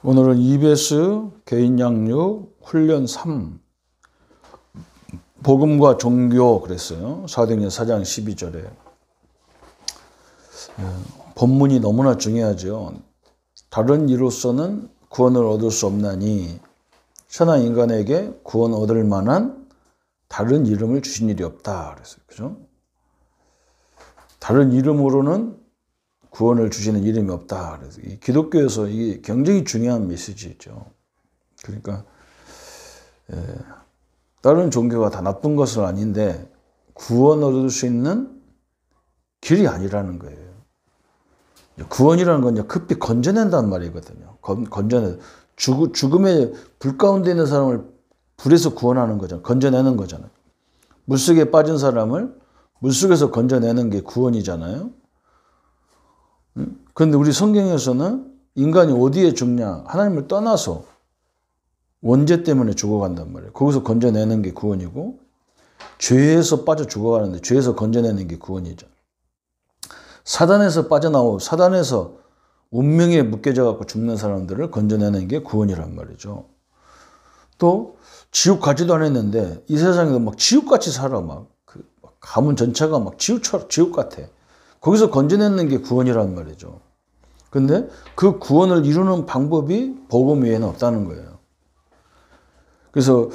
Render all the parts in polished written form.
오늘은 EBS 개인 양육 훈련 3 복음과 종교 그랬어요. 사도행전 4장 12절에 본문이 너무나 중요하죠. 다른 이로서는 구원을 얻을 수 없나니 천하 인간에게 구원 얻을 만한 다른 이름을 주신 일이 없다 그랬어요. 그죠? 다른 이름으로는 구원을 주시는 이름이 없다. 그래서 이 기독교에서 이게 굉장히 중요한 메시지죠. 그러니까 다른 종교가 다 나쁜 것은 아닌데 구원 얻을 수 있는 길이 아니라는 거예요. 구원이라는 건 이제 급히 건져낸다는 말이거든요. 건져내 죽음의 불 가운데 있는 사람을 불에서 구원하는 거잖아요. 건져내는 거잖아요. 물속에 빠진 사람을 물속에서 건져내는 게 구원이잖아요. 그런데 우리 성경에서는 인간이 어디에 죽냐? 하나님을 떠나서 원죄 때문에 죽어간단 말이에요. 거기서 건져내는 게 구원이고 죄에서 빠져 죽어가는데 죄에서 건져내는 게 구원이죠. 사단에서 빠져나오고 사단에서 운명에 묶여져 갖고 죽는 사람들을 건져내는 게 구원이란 말이죠. 또 지옥 가지도 않았는데 이 세상에도 막 지옥같이 살아. 그 가문 전체가 막 지옥 같아. 거기서 건져내는 게 구원이란 말이죠. 근데 그 구원을 이루는 방법이 복음 외에는 없다는 거예요. 그래서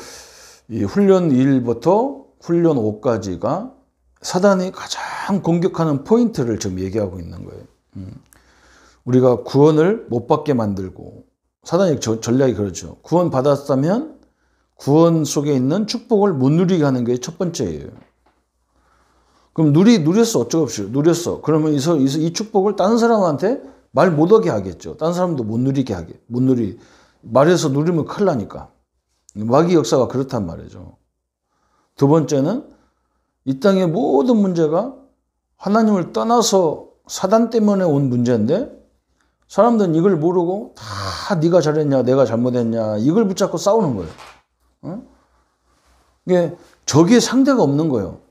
이 훈련 1부터 훈련 5까지가 사단이 가장 공격하는 포인트를 지금 얘기하고 있는 거예요. 우리가 구원을 못 받게 만들고 사단의 전략이 그렇죠. 구원 받았다면 구원 속에 있는 축복을 못 누리게 하는 게 첫 번째예요. 그럼 누렸어. 어쩔 없이 누렸어. 그러면 이 축복을 다른 사람한테 말 못하게 하겠죠. 다른 사람도 못 누리게 하게. 말해서 누리면 큰일 나니까. 마귀 역사가 그렇단 말이죠. 두 번째는 이 땅의 모든 문제가 하나님을 떠나서 사단 때문에 온 문제인데 사람들은 이걸 모르고 다 네가 잘했냐 내가 잘못했냐 이걸 붙잡고 싸우는 거예요. 이게 저기에 상대가 없는 거예요.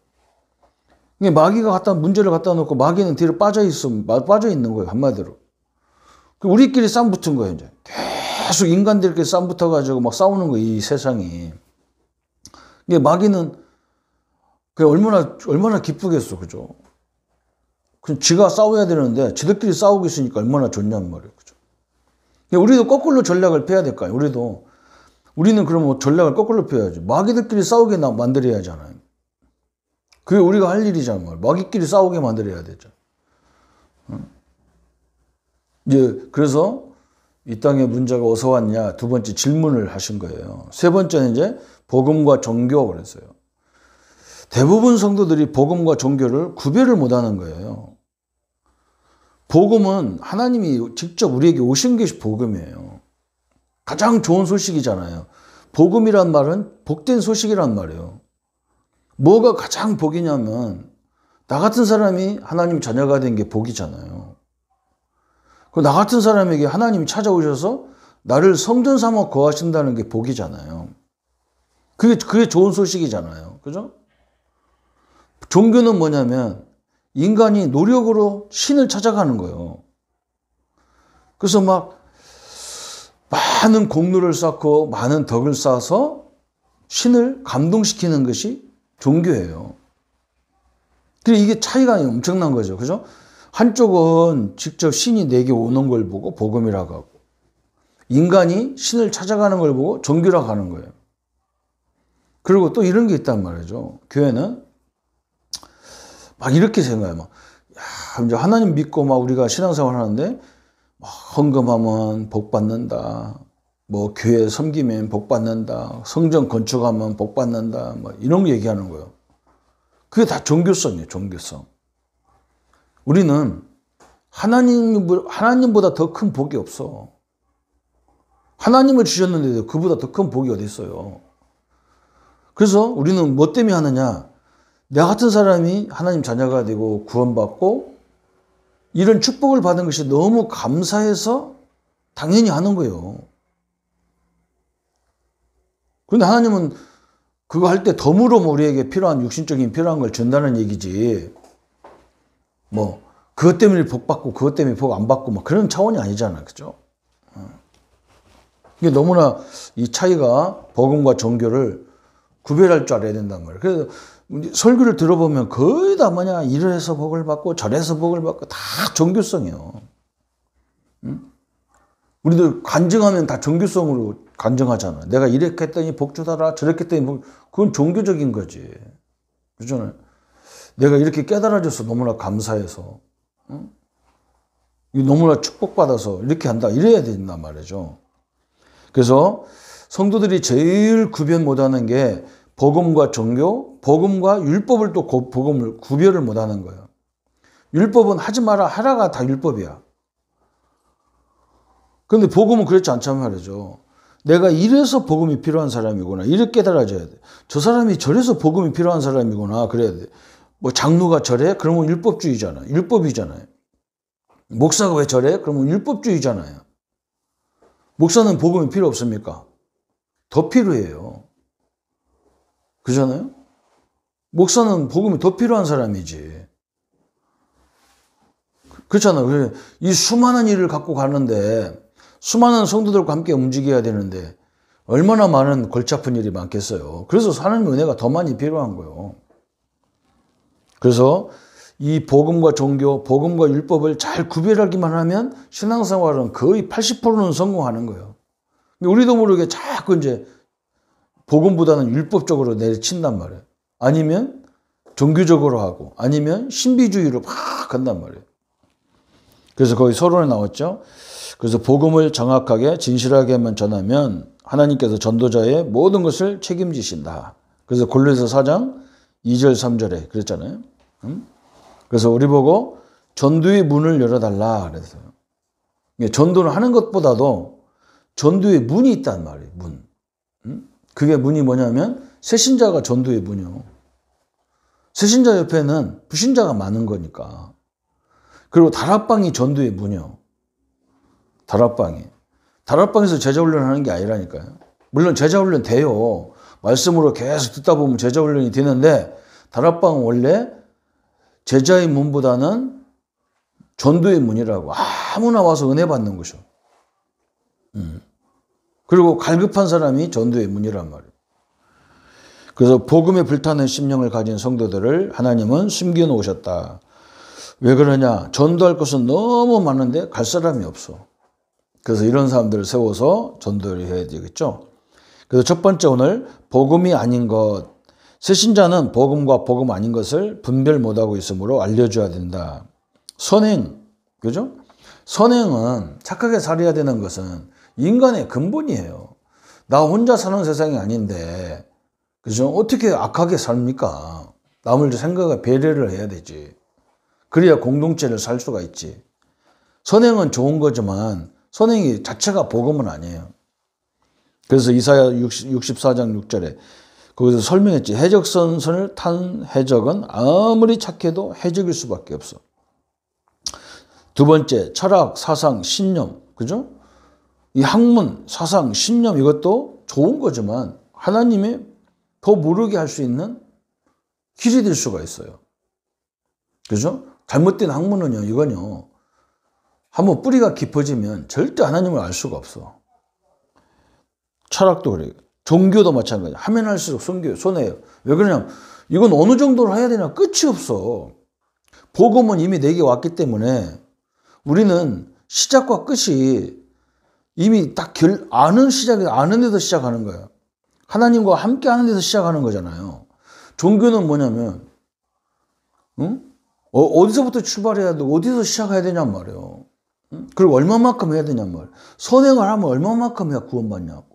마귀가 문제를 갖다 놓고 마귀는 뒤로 빠져 있는 거예요. 한마디로. 우리끼리 싸움 붙은 거예요. 이제 계속 인간들끼리 싸움 붙어가지고 막 싸우는 거예요. 이 세상이. 이게 마귀는 얼마나 기쁘겠어. 그죠? 그럼 지가 싸워야 되는데 지들끼리 싸우고 있으니까 얼마나 좋냔 말이에요. 그죠? 우리도 거꾸로 전략을 펴야 될 거 아니에요. 우리는 그러면 전략을 거꾸로 펴야지. 마귀들끼리 싸우게 만들어야 하잖아요. 그게 우리가 할 일이잖아. 마귀끼리 싸우게 만들어야 되죠. 이제 그래서 이 땅의 문제가 어디서 왔냐? 두 번째 질문을 하신 거예요. 세 번째는 이제 복음과 종교 그랬어요. 대부분 성도들이 복음과 종교를 구별을 못하는 거예요. 복음은 하나님이 직접 우리에게 오신 것이 복음이에요. 가장 좋은 소식이잖아요. 복음이란 말은 복된 소식이란 말이에요. 뭐가 가장 복이냐면 나 같은 사람이 하나님 자녀가 된 게 복이잖아요. 나 같은 사람에게 하나님이 찾아오셔서 나를 성전 삼아 거하신다는 게 복이잖아요. 그게 좋은 소식이잖아요. 그죠? 종교는 뭐냐면 인간이 노력으로 신을 찾아가는 거예요. 그래서 막 많은 공로를 쌓고 많은 덕을 쌓아서 신을 감동시키는 것이 종교예요. 그리고 이게 차이가 엄청난 거죠. 그죠? 한쪽은 직접 신이 내게 오는 걸 보고 복음이라고 하고 인간이 신을 찾아가는 걸 보고 종교라고 하는 거예요. 그리고 또 이런 게 있단 말이죠. 교회는 막 이렇게 생각해요. 이제 하나님 믿고 막 우리가 신앙생활 하는데 막 헌금하면 복 받는다. 뭐 교회 섬기면 복 받는다. 성전 건축하면 복 받는다. 뭐 이런 거 얘기하는 거예요. 그게 다 종교성이에요. 종교성. 우리는 하나님보다 더 큰 복이 없어. 하나님을 주셨는데도 그보다 더 큰 복이 어디 있어요. 그래서 우리는 뭐 때문에 하느냐. 내 같은 사람이 하나님 자녀가 되고 구원받고 이런 축복을 받은 것이 너무 감사해서 당연히 하는 거예요. 그런데 하나님은 그거 할 때 덤으로 우리에게 필요한 육신적인 필요한 걸 준다는 얘기지. 그것 때문에 복 받고 그것 때문에 복 안 받고 그런 차원이 아니잖아. 그죠? 이게 너무나 이 차이가 복음과 종교를 구별할 줄 알아야 된단 말이에요. 그래서 설교를 들어보면 거의 다 뭐냐, 이래서 복을 받고 저래서 복을 받고 다 종교성이에요. 응? 우리도 간증하면 다 종교성으로 간증하잖아. 내가 이렇게 했더니 복 주더라, 저렇게 했더니 복, 그건 종교적인 거지. 그렇잖아요. 내가 이렇게 깨달아져서 너무나 감사해서, 응? 너무나 축복받아서 이렇게 한다, 이래야 된단 말이죠. 그래서 성도들이 제일 구별 못하는 게 복음과 종교, 복음과 율법을 또 복음을 구별을 못하는 거예요. 율법은 하지 마라, 하라가 다 율법이야. 그런데 복음은 그렇지 않단 말이죠. 내가 이래서 복음이 필요한 사람이구나, 이렇게 깨달아져야 돼. 저 사람이 저래서 복음이 필요한 사람이구나, 그래야 돼. 뭐 장로가 저래? 그러면 율법주의잖아요. 율법이잖아요. 목사가 왜 저래? 그러면 율법주의잖아요. 목사는 복음이 필요 없습니까? 더 필요해요. 그렇잖아요? 목사는 복음이 더 필요한 사람이지. 그렇잖아요. 이 수많은 일을 갖고 가는데, 수많은 성도들과 함께 움직여야 되는데 얼마나 많은 골치 아픈 일이 많겠어요. 그래서 하나님의 은혜가 더 많이 필요한 거예요. 그래서 이 복음과 종교, 복음과 율법을 잘 구별하기만 하면 신앙생활은 거의 80%는 성공하는 거예요. 우리도 모르게 자꾸 이제 복음보다는 율법적으로 내리친단 말이에요. 아니면 종교적으로 하고, 아니면 신비주의로 막 간단 말이에요. 그래서 거기 서론에 나왔죠. 그래서 복음을 정확하게 진실하게만 전하면 하나님께서 전도자의 모든 것을 책임지신다. 그래서 골로새 4장 2절 3절에 그랬잖아요. 그래서 우리 보고 전도의 문을 열어달라 그랬어요. 전도를 하는 것보다도 전도의 문이 있단 말이에요. 문. 그게 문이 뭐냐면 새신자가 전도의 문이요. 새신자 옆에는 불신자가 많은 거니까. 그리고 다락방이 전도의 문이요. 다락방에서 제자훈련 하는 게 아니라니까요. 물론 제자훈련 돼요. 말씀으로 계속 듣다 보면 제자훈련이 되는데, 다락방은 원래 제자의 문보다는 전도의 문이라고. 아무나 와서 은혜 받는 것이요. 그리고 갈급한 사람이 전도의 문이란 말이에요. 그래서 복음에 불타는 심령을 가진 성도들을 하나님은 숨겨 놓으셨다. 왜 그러냐? 전도할 것은 너무 많은데 갈 사람이 없어. 그래서 이런 사람들을 세워서 전도를 해야 되겠죠. 그래서 첫 번째, 오늘 복음이 아닌 것. 새신자는 복음과 복음 아닌 것을 분별 못하고 있으므로 알려줘야 된다. 선행, 그죠? 선행은 착하게 살아야 되는 것은 인간의 근본이에요. 나 혼자 사는 세상이 아닌데, 그죠? 어떻게 악하게 삽니까? 남을 생각에 배려를 해야 되지. 그래야 공동체를 살 수가 있지. 선행은 좋은 거지만 선행이 자체가 복음은 아니에요. 그래서 이사야 64장 6절에 거기서 설명했지. 해적선선을 탄 해적은 아무리 착해도 해적일 수밖에 없어. 두 번째, 철학, 사상, 신념. 그죠? 이 학문, 사상, 신념 이것도 좋은 거지만 하나님이 더 모르게 할 수 있는 길이 될 수가 있어요. 그죠? 잘못된 학문은요, 이건요. 한번 뿌리가 깊어지면 절대 하나님을 알 수가 없어. 철학도 그래요. 종교도 마찬가지야. 하면 할수록 손해요. 왜 그러냐면 이건 어느 정도로 해야 되냐, 끝이 없어. 복음은 이미 내게 왔기 때문에 우리는 시작과 끝이 이미 딱 아는 데서 시작하는 거예요. 하나님과 함께 하는 데서 시작하는 거잖아요. 종교는 뭐냐면, 어디서부터 출발해야 되고, 어디서 시작해야 되냔 말이에요. 그리고 얼마만큼 해야 되냔 말이에요. 선행을 하면 얼마만큼 해야 구원받냐고.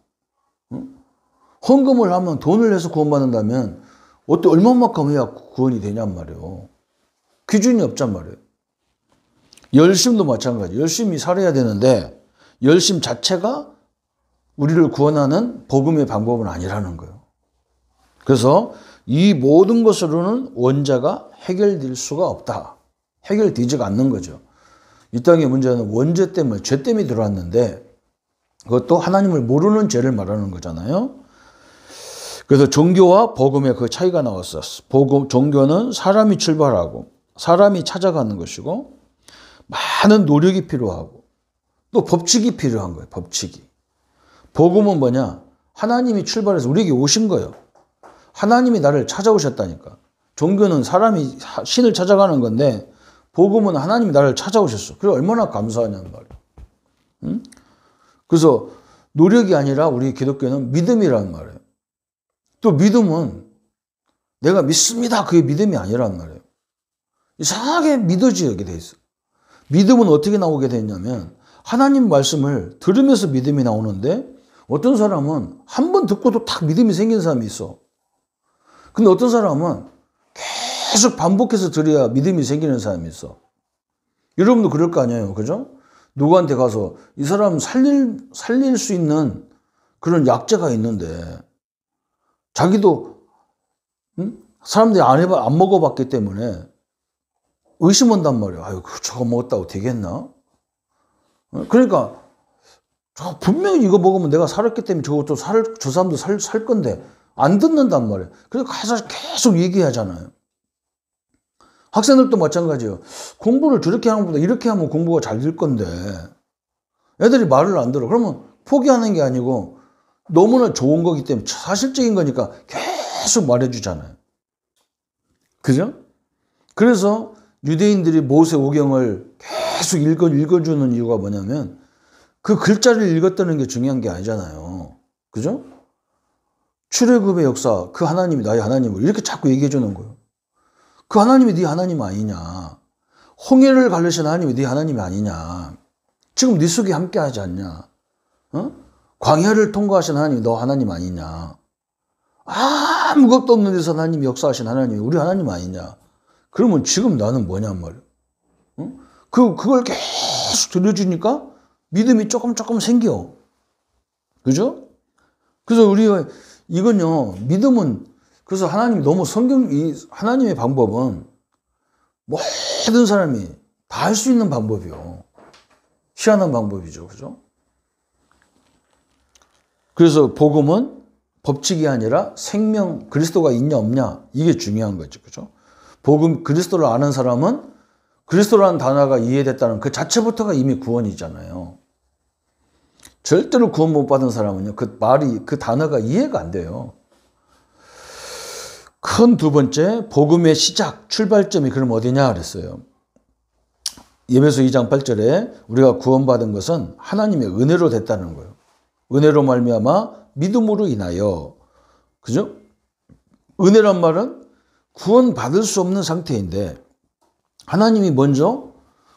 헌금을 하면 돈을 내서 구원받는다면, 얼마만큼 해야 구원이 되냔 말이에요. 기준이 없단 말이에요. 열심도 마찬가지. 열심히 살아야 되는데, 열심 자체가 우리를 구원하는 복음의 방법은 아니라는 거예요. 그래서 이 모든 것으로는 원죄가 해결될 수가 없다. 해결되지가 않는 거죠. 이 땅의 문제는 원죄 때문에, 죄 때문에 들어왔는데 그것도 하나님을 모르는 죄를 말하는 거잖아요. 그래서 종교와 복음의 그 차이가 나왔어. 종교는 사람이 출발하고 사람이 찾아가는 것이고 많은 노력이 필요하고 또 법칙이 필요한 거예요. 복음은 뭐냐? 하나님이 출발해서 우리에게 오신 거예요. 하나님이 나를 찾아오셨다니까. 종교는 사람이 신을 찾아가는 건데 복음은 하나님이 나를 찾아오셨어. 그래 얼마나 감사하냐는 말이에요. 응? 그래서 노력이 아니라 우리 기독교는 믿음이라는 말이에요. 또 믿음은 내가 믿습니다. 그게 믿음이 아니란 말이에요. 이상하게 믿어지게 돼 있어. 믿음은 어떻게 나오게 됐냐면 하나님 말씀을 들으면서 믿음이 나오는데 어떤 사람은 한 번 듣고도 딱 믿음이 생기는 사람이 있어. 근데 어떤 사람은 계속 반복해서 들어야 믿음이 생기는 사람이 있어. 여러분도 그럴 거 아니에요. 그죠? 누구한테 가서 이 사람 살릴 수 있는 그런 약재가 있는데 자기도 사람들이 안 먹어봤기 때문에 의심한단 말이야. 아유, 저거 먹었다고 되겠나? 그러니까 분명히 이거 먹으면 내가 살았기 때문에 저 사람도 살 건데 안 듣는단 말이에요. 그래서 가서 계속 얘기하잖아요. 학생들도 마찬가지예요. 공부를 저렇게 하는 것보다 이렇게 하면 공부가 잘 될 건데 애들이 말을 안 들어. 그러면 포기하는 게 아니고 너무나 좋은 거기 때문에 사실적인 거니까 계속 말해주잖아요. 그죠? 그래서 유대인들이 모세오경을 계속 읽어주는 이유가 뭐냐면 그 글자를 읽었다는 게 중요한 게 아니잖아요. 그죠? 출애굽의 역사, 그 하나님이 나의 하나님을 이렇게 자꾸 얘기해 주는 거예요. 그 하나님이 네 하나님 아니냐. 홍해를 가르신 하나님이 네 하나님이 아니냐. 지금 네 속에 함께 하지 않냐. 어? 광야를 통과하신 하나님이 너 하나님 아니냐. 아무것도 없는 데서 하나님이 역사하신 하나님이 우리 하나님 아니냐. 그러면 지금 나는 뭐냔 말이야. 어? 그걸 계속 들려주니까 믿음이 조금 생겨. 그죠? 그래서 우리가 이건요, 믿음은, 그래서 하나님이 너무 하나님의 방법은 모든 사람이 다 할 수 있는 방법이요. 희한한 방법이죠. 그죠? 그래서 복음은 법칙이 아니라 생명, 그리스도가 있냐 없냐, 이게 중요한 거죠. 그죠? 복음, 그리스도를 아는 사람은 그리스도라는 단어가 이해됐다는 그 자체부터가 이미 구원이잖아요. 절대로 구원 못 받은 사람은요, 그 단어가 이해가 안 돼요. 큰 두 번째, 복음의 시작, 출발점이 그럼 어디냐 그랬어요. 에베소 2장 8절에 우리가 구원받은 것은 하나님의 은혜로 됐다는 거예요. 은혜로 말미암아 믿음으로 인하여. 그죠? 은혜란 말은 구원받을 수 없는 상태인데 하나님이 먼저,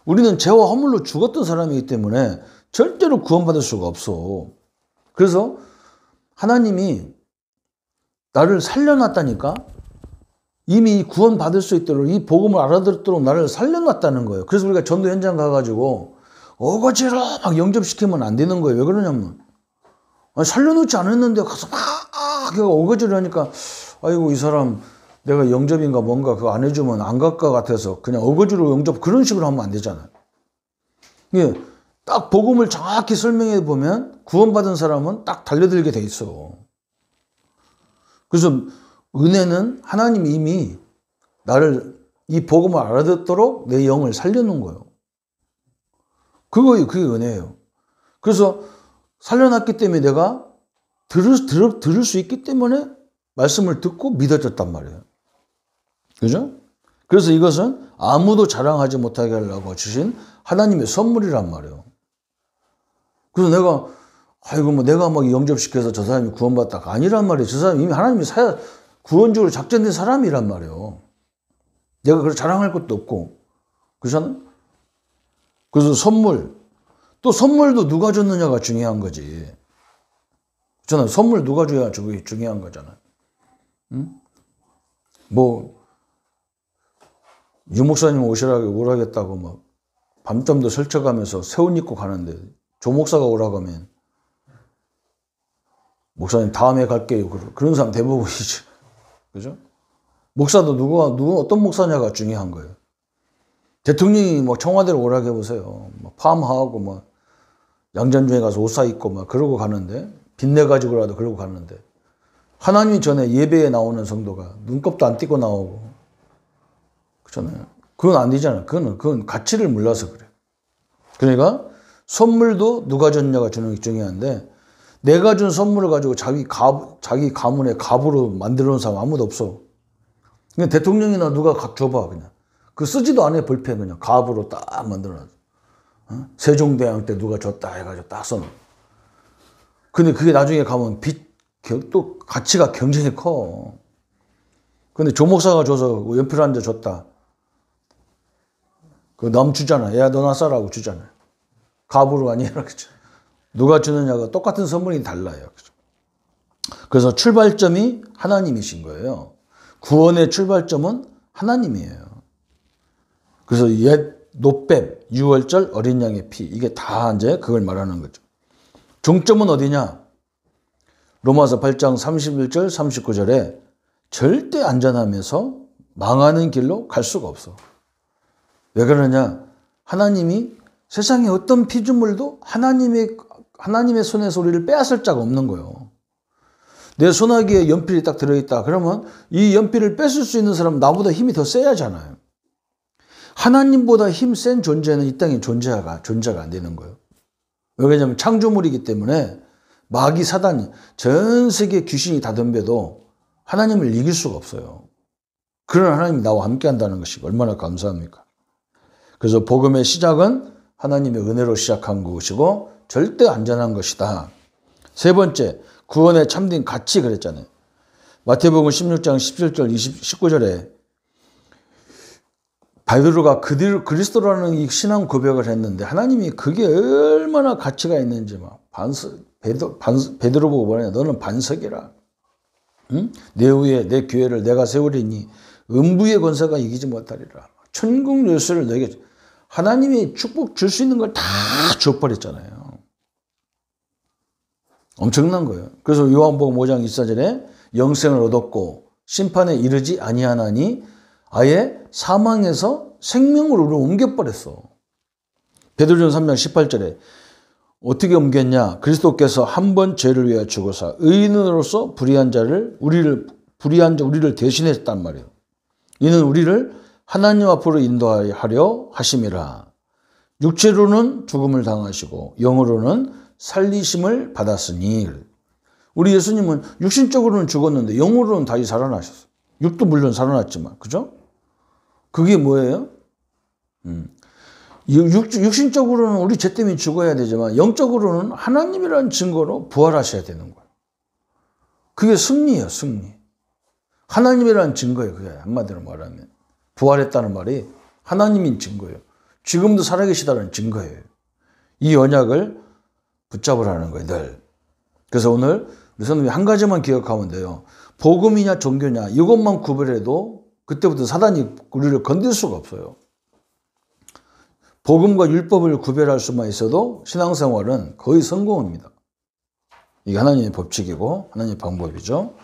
우리는 죄와 허물로 죽었던 사람이기 때문에 절대로 구원받을 수가 없어. 그래서 하나님이 나를 살려놨다니까. 이미 구원받을 수 있도록, 이 복음을 알아듣도록 나를 살려놨다는 거예요. 그래서 우리가 전도 현장 가가지고 어거지로 막 영접시키면 안 되는 거예요. 왜 그러냐면 살려놓지 않았는데 가서 막 어거지로 하니까 아이고 이 사람 내가 영접인가 뭔가 그거 안 해주면 안 갈 것 같아서 그냥 어거지로 영접, 그런 식으로 하면 안 되잖아요. 예, 딱 복음을 정확히 설명해 보면 구원받은 사람은 딱 달려들게 돼 있어. 그래서 은혜는 하나님이 이미 나를 이 복음을 알아듣도록 내 영을 살려놓은 거예요. 그게 은혜예요. 그래서 살려놨기 때문에 내가 들을 수 있기 때문에 말씀을 듣고 믿어졌단 말이에요. 그죠? 그래서 이것은 아무도 자랑하지 못하게 하려고 주신 하나님의 선물이란 말이에요. 그래서 내가 막 영접시켜서 저 사람이 구원받다가 아니란 말이에요. 저 사람이 이미 하나님이 구원적으로 작정된 사람이란 말이에요. 내가 그걸 자랑할 것도 없고. 그렇잖아요? 그래서 또 선물도 누가 줬느냐가 중요한 거지. 그렇잖아요? 선물 누가 줘야 그게 중요한 거잖아요. 응? 유 목사님 오라겠다고 막 밤잠도 설쳐가면서 새 옷 입고 가는데 조 목사가 오라고 하면 목사님 다음에 갈게요. 그런 사람 대부분이죠. 그죠? 목사도 어떤 목사냐가 중요한 거예요. 대통령이 청와대로 오라고 해보세요. 팜하고 양전주에 가서 옷 사입고 그러고 가는데, 빚내 가지고라도 그러고 가는데, 하나님이 전에 예배에 나오는 성도가 눈곱도 안 띄고 나오고, 그렇잖아요. 그건 안 되잖아요. 그건 가치를 몰라서 그래요. 그러니까 선물도 누가 줬냐가 주는 게 중요한데, 내가 준 선물을 가지고 자기 가문의 갑으로 만들어 놓은 사람 아무도 없어. 그냥 대통령이나 누가 줘봐, 그냥. 그 쓰지도 않아, 볼펜 그냥. 갑으로 딱 만들어 놨어. 어? 세종대왕 때 누가 줬다 해가지고 딱 써놓은. 근데 그게 나중에 가면 또 가치가 굉장히 커. 근데 조목사가 줘서 연필 한 대 줬다. 그 남 주잖아. 야, 너나 써라고 주잖아. 갑으로 아니라, 그죠? 누가 주느냐가 똑같은 선물이 달라요. 그죠? 그래서 출발점이 하나님이신 거예요. 구원의 출발점은 하나님이에요. 그래서 옛 노뱀, 유월절, 어린 양의 피, 이게 다 이제 그걸 말하는 거죠. 종점은 어디냐? 로마서 8장 31절, 39절에 절대 안전하면서 망하는 길로 갈 수가 없어. 왜 그러냐? 하나님이 세상에 어떤 피조물도 하나님의 손에서 우리를 빼앗을 자가 없는 거예요. 내 손아귀에 연필이 딱 들어있다. 그러면 이 연필을 뺏을 수 있는 사람은 나보다 힘이 더 세야잖아요. 하나님보다 힘 센 존재는 이 땅에 존재가 안 되는 거예요. 왜냐하면 창조물이기 때문에 마귀 사단이 전 세계 귀신이 다 덤벼도 하나님을 이길 수가 없어요. 그런 하나님이 나와 함께 한다는 것이 얼마나 감사합니까? 그래서 복음의 시작은 하나님의 은혜로 시작한 것이고 절대 안전한 것이다. 세 번째, 구원의 참된 가치 그랬잖아요. 마태복음 16장 17절 19절에 바베로가 그리스도라는 이 신앙 고백을 했는데 하나님이 그게 얼마나 가치가 있는지 막 베드로 보고 뭐냐, 너는 반석이라. 응? 내 위에 내 교회를 내가 세우리니 음부의 권세가 이기지 못하리라. 천국 열쇠를 내게 하나님이 축복 줄 수 있는 걸 다 줘버렸잖아요. 엄청난 거예요. 그래서 요한복음 5장 24절에 영생을 얻었고 심판에 이르지 아니하나니 아예 사망에서 생명으로 옮겨버렸어. 베드로전서 3장 18절에 어떻게 옮겼냐? 그리스도께서 한 번 죄를 위하여 죽으사 의인으로서 우리를 대신했단 말이에요. 이는 우리를 하나님 앞으로 인도하려 하심이라. 육체로는 죽음을 당하시고 영으로는 살리심을 받았으니. 우리 예수님은 육신적으로는 죽었는데 영으로는 다시 살아나셨어요. 육도 물론 살아났지만, 그죠? 그게 뭐예요? 육신적으로는 우리 죄 때문에 죽어야 되지만 영적으로는 하나님이라는 증거로 부활하셔야 되는 거예요. 그게 승리예요, 승리. 하나님이라는 증거예요, 그게 한마디로 말하면. 부활했다는 말이 하나님인 증거예요. 지금도 살아계시다는 증거예요. 이 언약을 붙잡으라는 거예요, 늘. 그래서 오늘 우리 선생님이 한 가지만 기억하면 돼요. 복음이냐 종교냐 이것만 구별해도 그때부터 사단이 우리를 건들 수가 없어요. 복음과 율법을 구별할 수만 있어도 신앙생활은 거의 성공입니다. 이게 하나님의 법칙이고 하나님의 방법이죠.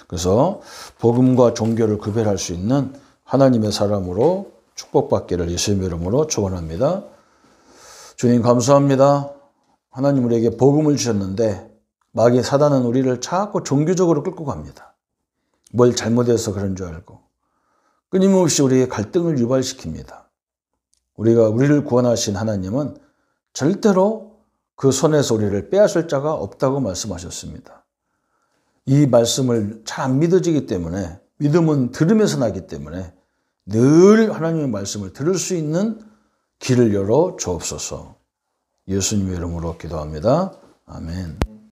그래서 복음과 종교를 구별할 수 있는 하나님의 사람으로 축복받기를 예수님의 이름으로 축원합니다. 주님 감사합니다. 하나님 우리에게 복음을 주셨는데 마귀 사단은 우리를 자꾸 종교적으로 끌고 갑니다. 뭘 잘못해서 그런 줄 알고 끊임없이 우리의 갈등을 유발시킵니다. 우리를 구원하신 하나님은 절대로 그 손에서 우리를 빼앗을 자가 없다고 말씀하셨습니다. 이 말씀을 잘 안 믿어지기 때문에 믿음은 들으면서 나기 때문에 늘 하나님의 말씀을 들을 수 있는 길을 열어 주옵소서. 예수님의 이름으로 기도합니다. 아멘.